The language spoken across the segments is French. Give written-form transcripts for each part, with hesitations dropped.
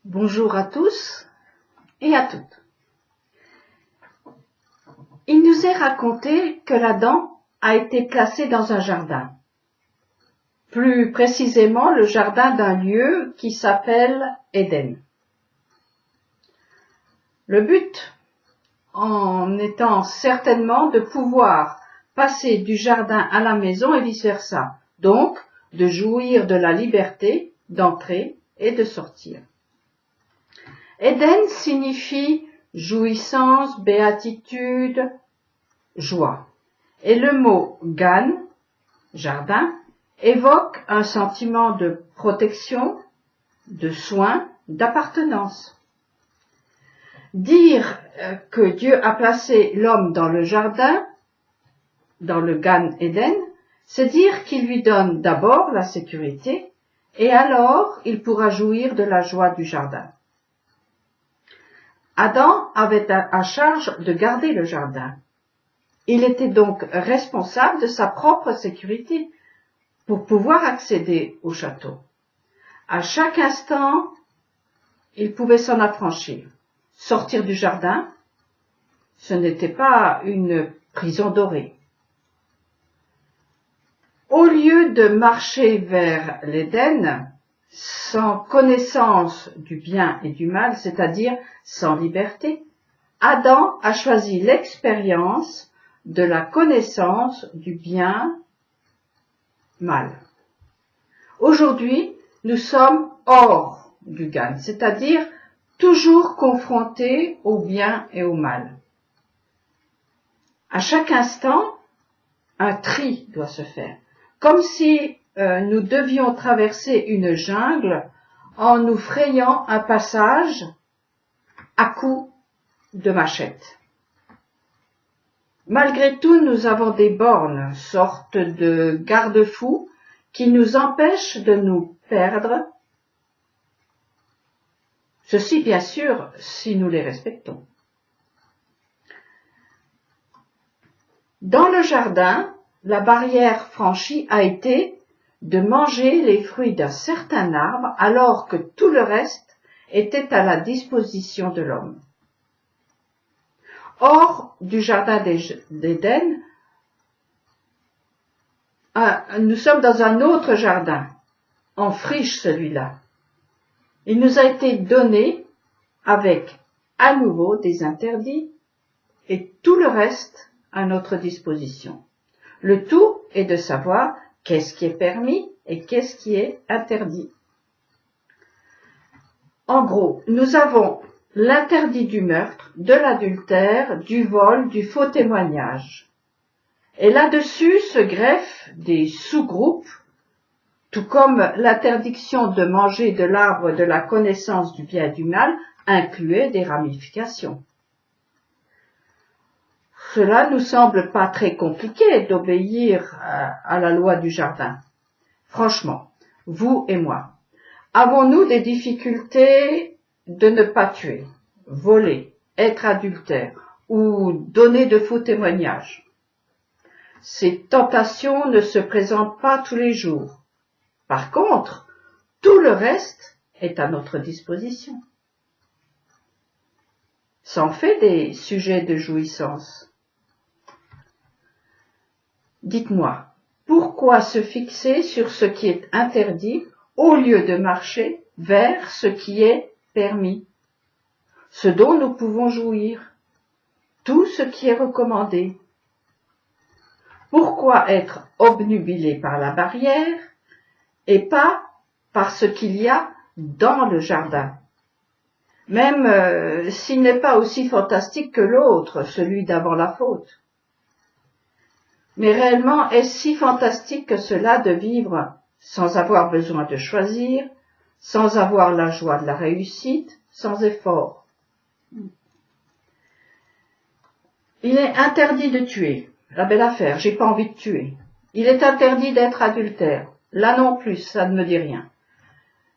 Bonjour à tous et à toutes. Il nous est raconté que l'Adam a été placé dans un jardin. Plus précisément le jardin d'un lieu qui s'appelle Éden. Le but en étant certainement de pouvoir passer du jardin à la maison et vice-versa, donc de jouir de la liberté d'entrer et de sortir. Éden signifie jouissance, béatitude, joie. Et le mot Gan, jardin, évoque un sentiment de protection, de soin, d'appartenance. Dire que Dieu a placé l'homme dans le jardin, dans le Gan Éden, c'est dire qu'il lui donne d'abord la sécurité et alors il pourra jouir de la joie du jardin. Adam avait à charge de garder le jardin. Il était donc responsable de sa propre sécurité pour pouvoir accéder au château. À chaque instant, il pouvait s'en affranchir. Sortir du jardin, ce n'était pas une prison dorée. Au lieu de marcher vers l'Éden, sans connaissance du bien et du mal, c'est-à-dire sans liberté, Adam a choisi l'expérience de la connaissance du bien-mal. Aujourd'hui, nous sommes hors du Gan, c'est-à-dire toujours confrontés au bien et au mal. À chaque instant, un tri doit se faire, comme si nous devions traverser une jungle en nous frayant un passage à coups de machette. Malgré tout, nous avons des bornes, sortes de garde-fous qui nous empêchent de nous perdre. Ceci, bien sûr, si nous les respectons. Dans le jardin, la barrière franchie a été de manger les fruits d'un certain arbre alors que tout le reste était à la disposition de l'homme. Hors du jardin d'Éden, nous sommes dans un autre jardin, en friche celui-là. Il nous a été donné avec à nouveau des interdits et tout le reste à notre disposition. Le tout est de savoir qu'est-ce qui est permis et qu'est-ce qui est interdit. En gros, nous avons l'interdit du meurtre, de l'adultère, du vol, du faux témoignage. Et là-dessus se greffent des sous-groupes, tout comme l'interdiction de manger de l'arbre de la connaissance du bien et du mal incluait des ramifications. Cela nous semble pas très compliqué d'obéir à la loi du jardin. Franchement, vous et moi, avons-nous des difficultés de ne pas tuer, voler, être adultère ou donner de faux témoignages? Ces tentations ne se présentent pas tous les jours. Par contre, tout le reste est à notre disposition. Ça en fait des sujets de jouissance. Dites-moi, pourquoi se fixer sur ce qui est interdit au lieu de marcher vers ce qui est permis, ce dont nous pouvons jouir, tout ce qui est recommandé? Pourquoi être obnubilé par la barrière et pas par ce qu'il y a dans le jardin, même s'il n'est pas aussi fantastique que l'autre, celui d'avant la faute? Mais réellement, est-ce si fantastique que cela de vivre sans avoir besoin de choisir, sans avoir la joie de la réussite, sans effort? Il est interdit de tuer. La belle affaire, j'ai pas envie de tuer. Il est interdit d'être adultère. Là non plus, ça ne me dit rien.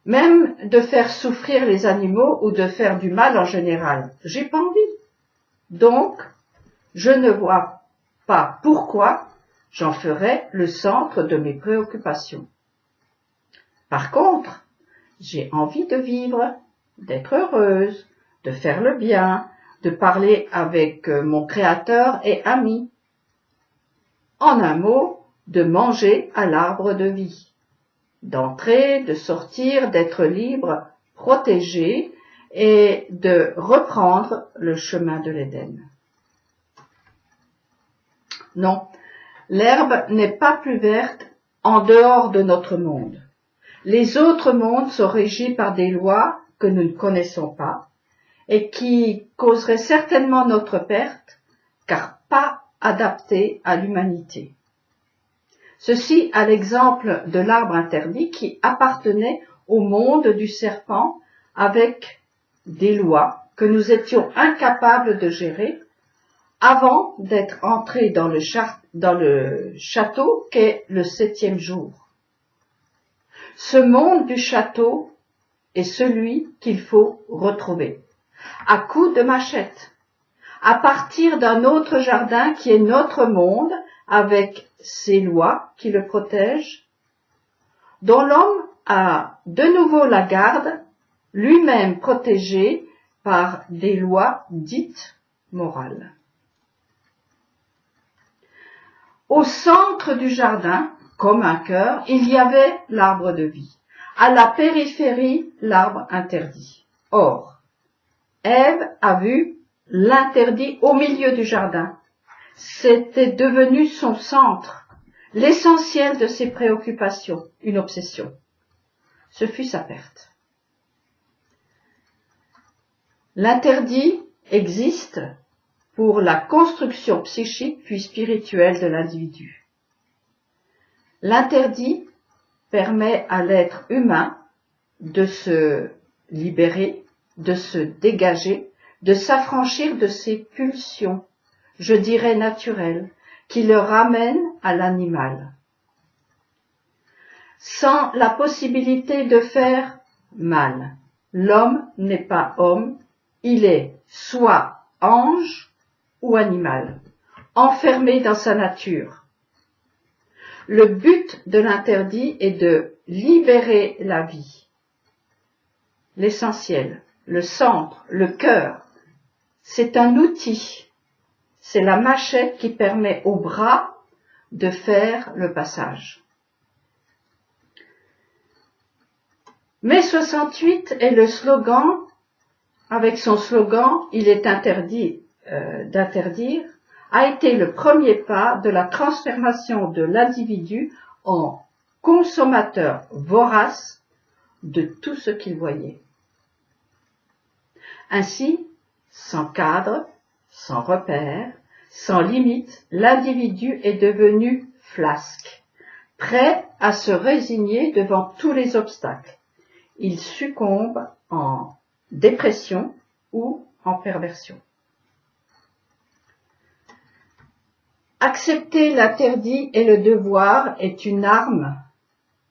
Même de faire souffrir les animaux ou de faire du mal en général. J'ai pas envie. Donc, je ne vois pas pourquoi j'en ferais le centre de mes préoccupations. Par contre, j'ai envie de vivre d'être heureuse, de faire le bien, de parler avec mon Créateur et ami. En un mot, de manger à l'arbre de vie, d'entrer, de sortir, d'être libre, protégé et de reprendre le chemin de l'Éden. Non, l'herbe n'est pas plus verte en dehors de notre monde. Les autres mondes sont régis par des lois que nous ne connaissons pas et qui causeraient certainement notre perte, car pas adaptées à l'humanité. Ceci à l'exemple de l'arbre interdit qui appartenait au monde du serpent avec des lois que nous étions incapables de gérer avant d'être entrés dans le château qu'est le 7e jour. Ce monde du château est celui qu'il faut retrouver, à coups de machette, à partir d'un autre jardin qui est notre monde, avec ses lois qui le protègent, dont l'homme a de nouveau la garde, lui-même protégé par des lois dites morales. Au centre du jardin, comme un cœur, il y avait l'arbre de vie. À la périphérie, l'arbre interdit. Or, Ève a vu l'interdit au milieu du jardin. C'était devenu son centre, l'essentiel de ses préoccupations, une obsession. Ce fut sa perte. L'interdit existe pour la construction psychique puis spirituelle de l'individu. L'interdit permet à l'être humain de se libérer, de se dégager, de s'affranchir de ses pulsions, je dirais naturelles, qui le ramènent à l'animal. Sans la possibilité de faire mal, l'homme n'est pas homme, il est soit ange ou animal, enfermé dans sa nature. Le but de l'interdit est de libérer la vie. L'essentiel, le centre, le cœur, c'est un outil. C'est la machette qui permet au bras de faire le passage. Mai 68 est le slogan, avec son slogan « Il est interdit d'interdire », a été le premier pas de la transformation de l'individu en consommateur vorace de tout ce qu'il voyait. Ainsi, sans cadre, sans repère, sans limite, l'individu est devenu flasque, prêt à se résigner devant tous les obstacles. Il succombe en dépression ou en perversion. Accepter l'interdit et le devoir est une arme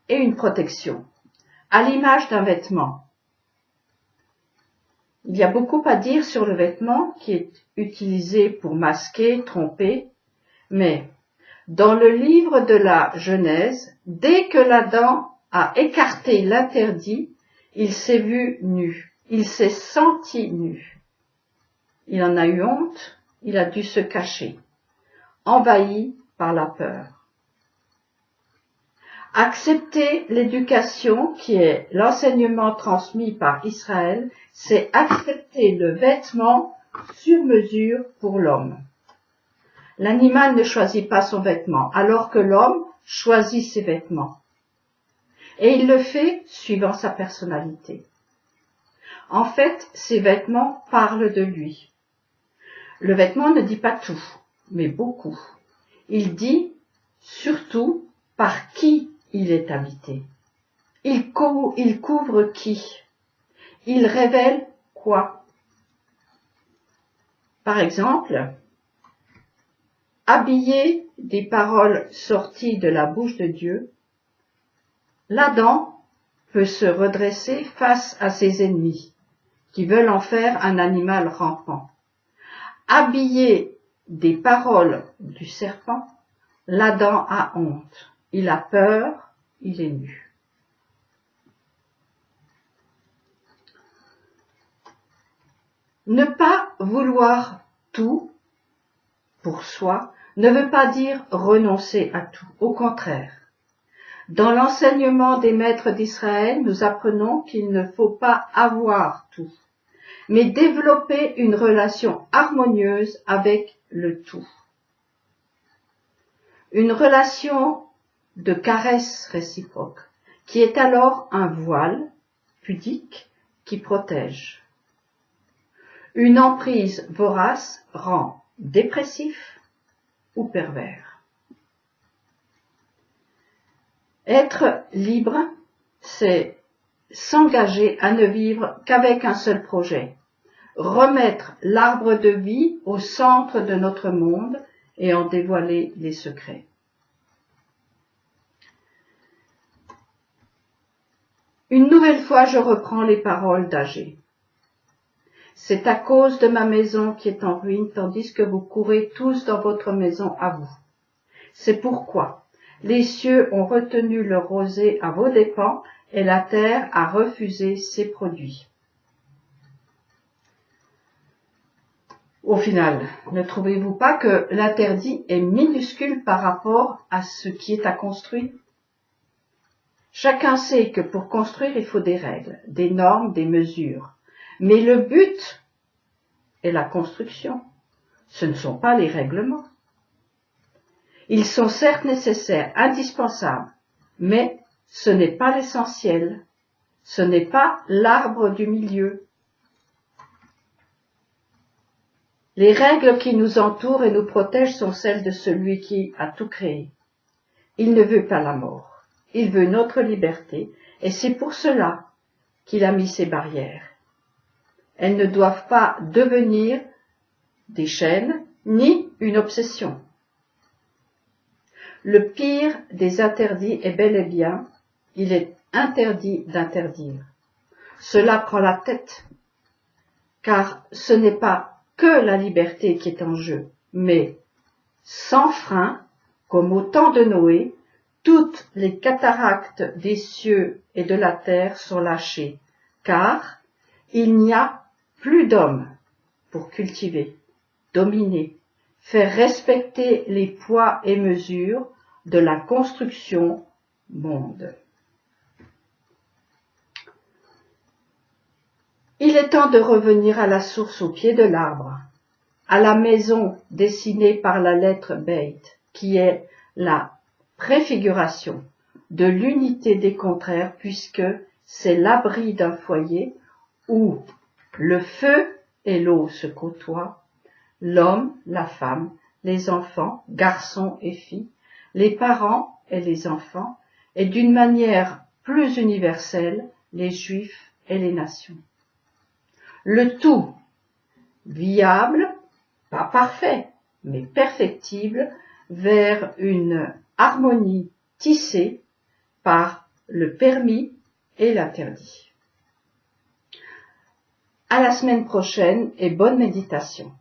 et une protection, à l'image d'un vêtement. Il y a beaucoup à dire sur le vêtement qui est utilisé pour masquer, tromper, mais dans le livre de la Genèse, dès que l'Adam a écarté l'interdit, il s'est vu nu, il s'est senti nu. Il en a eu honte, il a dû se cacher, envahi par la peur. Accepter l'éducation qui est l'enseignement transmis par Israël, c'est accepter le vêtement sur mesure pour l'homme. L'animal ne choisit pas son vêtement, alors que l'homme choisit ses vêtements. Et il le fait suivant sa personnalité. En fait, ses vêtements parlent de lui. Le vêtement ne dit pas tout, mais beaucoup. Il dit surtout par qui il est habité. Il couvre qui? Il révèle quoi? Par exemple, habillé des paroles sorties de la bouche de Dieu, l'Adam peut se redresser face à ses ennemis, qui veulent en faire un animal rampant. Habillé des paroles du serpent, l'Adam a honte. Il a peur, il est nu. Ne pas vouloir tout pour soi ne veut pas dire renoncer à tout. Au contraire, dans l'enseignement des maîtres d'Israël, nous apprenons qu'il ne faut pas avoir tout, mais développer une relation harmonieuse avec le tout. Une relation de caresse réciproque, qui est alors un voile pudique qui protège. Une emprise vorace rend dépressif ou pervers. Être libre, c'est s'engager à ne vivre qu'avec un seul projet, remettre l'arbre de vie au centre de notre monde et en dévoiler les secrets. Une nouvelle fois, je reprends les paroles d'Agé. C'est à cause de ma maison qui est en ruine, tandis que vous courez tous dans votre maison à vous. C'est pourquoi les cieux ont retenu leur rosée à vos dépens et la terre a refusé ses produits. Au final, ne trouvez-vous pas que l'interdit est minuscule par rapport à ce qui est à construire? Chacun sait que pour construire, il faut des règles, des normes, des mesures. Mais le but est la construction. Ce ne sont pas les règlements. Ils sont certes nécessaires, indispensables, mais ce n'est pas l'essentiel. Ce n'est pas l'arbre du milieu. Les règles qui nous entourent et nous protègent sont celles de celui qui a tout créé. Il ne veut pas la mort. Il veut notre liberté, et c'est pour cela qu'il a mis ces barrières. Elles ne doivent pas devenir des chaînes, ni une obsession. Le pire des interdits est bel et bien, il est interdit d'interdire. Cela prend la tête, car ce n'est pas que la liberté qui est en jeu, mais sans frein, comme au temps de Noé, toutes les cataractes des cieux et de la terre sont lâchées, car il n'y a plus d'hommes pour cultiver, dominer, faire respecter les poids et mesures de la construction monde. Il est temps de revenir à la source au pied de l'arbre, à la maison dessinée par la lettre Beit, qui est la préfiguration de l'unité des contraires, puisque c'est l'abri d'un foyer où le feu et l'eau se côtoient, l'homme, la femme, les enfants, garçons et filles, les parents et les enfants, et d'une manière plus universelle, les juifs et les nations. Le tout viable, pas parfait, mais perfectible, vers une harmonie tissée par le permis et l'interdit. À la semaine prochaine et bonne méditation.